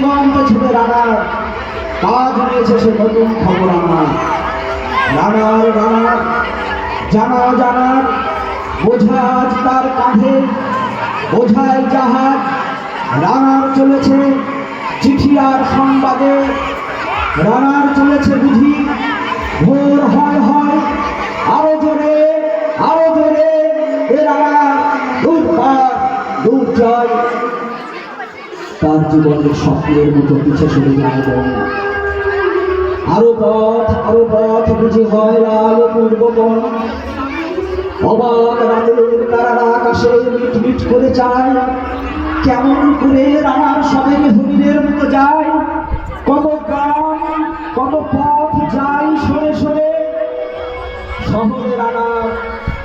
দিগন্ত ছেড়ে রানার কাজ নিয়েছে সে নতুন খবর আমার। রানার রানার জানা জানার বোঝা আজ তার কাঁধে, বোঝায় জাহাজ। রানার চলেছে চিঠি আর সংবাদে, রানার চলেছে বুঝি ভোর হয় হয় আরো জোরে আরো জোরে। এ রানার দূর পার দূর জয়, তার জীবনের স্বপ্নের মতো পিছে সরে যায়। আরো পথ বুঝি হয় লাল পূর্ববন। অবাক রাতের তারারা আকাশে মিট মিট করে যায়। কেমন করে রানার সবে হরিণের মতো যায়। কত গ্রাম কত পথ যায় সরে সরে। শহরে রানা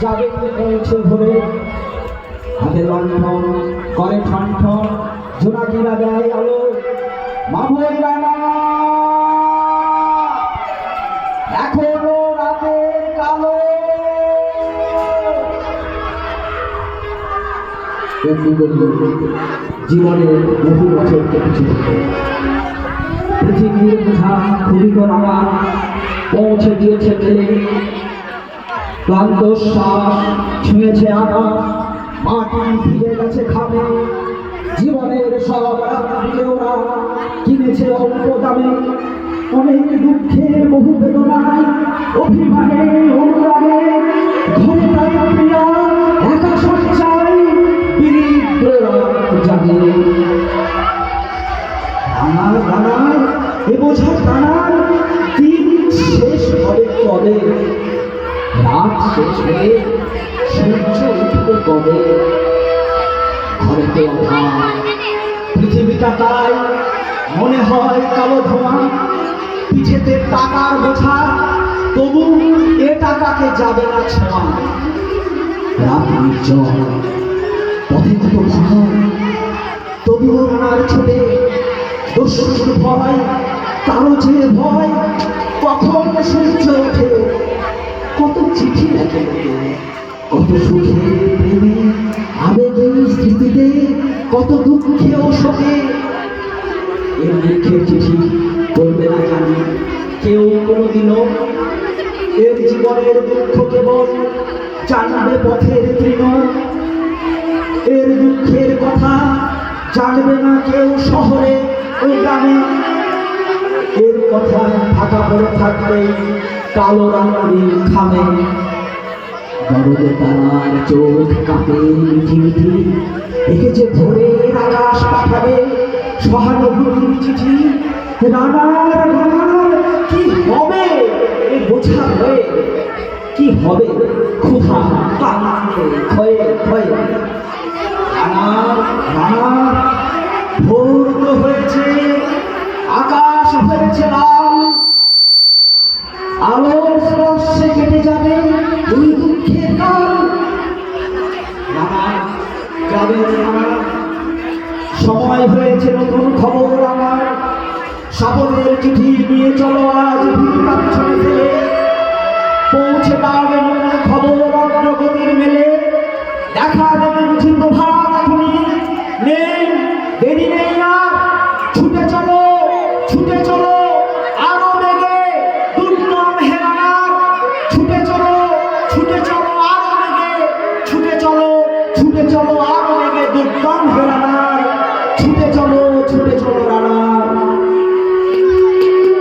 যাবে পৌঁছে ভরে। হাতে লণ্ঠন করে ঠন ঠন, জোনাকিরা দেয় আলো। মামুই রানা এখনো রাতের কালো। জীবনের বহু বছর কেটেছে, পৃথিবীর বোঝা খুবই আমার পৌঁছে দিয়েছে মেলে। ক্লান্ত শ্বাস ছুঁয়েছে আকাশ, মাটি ভিজে গেছে খামে। জীবনের সব ওরা কিনেছে অল্প দামে। অনেক দুঃখের বহু বেদনায় অভিমানে অনুরাগে ঘরে তারা প্রিয়া একা সঞ্চায় বিরিদ্ররা জাগে। রানার রানার এ বোঝা টানার দিন শেষ হবে কবে। রাত শেষ হয়ে সূর্য উঠবে কবে। ঘরেতে অভাব পৃথিবীটা তাই মনে হয় কালো ধোঁয়া। পিঠেতে টাকার বোঝা, তবু এ টাকাকে যাবে না ছোঁয়া। রাত নির্জন পথে কত ভয়, তবুও রানার ছেলে দস্যুর ভয়। তারও যে ভয় কখন সূর্য ওঠে। কত চিঠি লেখে কত সুখে প্রেমে আবেগে স্মৃতিতে, কত দুঃখে ও শোকে। এর দুঃখের চিঠি বলবে না জানি কেউ কোনোদিনও। এর জীবনের দুঃখ কেবল জানবে পথের তৃণ। এর দুঃখের কথা জানবে না কেউ শহরে ও গ্রামে। এর কথা ঢাকা পড়ে থাকবে কালো রাঙালির খামে। বড়দের তারার চোখ কাঁপে মিঠি মিঠি, দেখেছে ভোরের আকাশ পাঠাবে সহানুভূতির চিঠি। রানার রানার কি হবে এই বোঝা হয়ে, কি হবে ক্ষুধা ক্লান্তি ক্ষয়ে ক্ষয়ে। রানার রানার ভোর তো হয়েছে, আকাশ হয়েছে লাল। আলোর স্পর্শে কেটে যাবে দুই দুঃখের কাল। রানার যাবে রানার, সময় হয়েছে নতুন খবর আমার। সাবনের চিঠি নিয়ে চলো আজ ভিড়টা পিছনে ফেলে। পৌঁছে দাঁড়াবে নতুন খবর অগ্রগতির মেলে। দেখা দেবে বুঝি প্রভাত এখনই নেই, দেরি নেই আর। ছুটে চলো ছুটে চলো।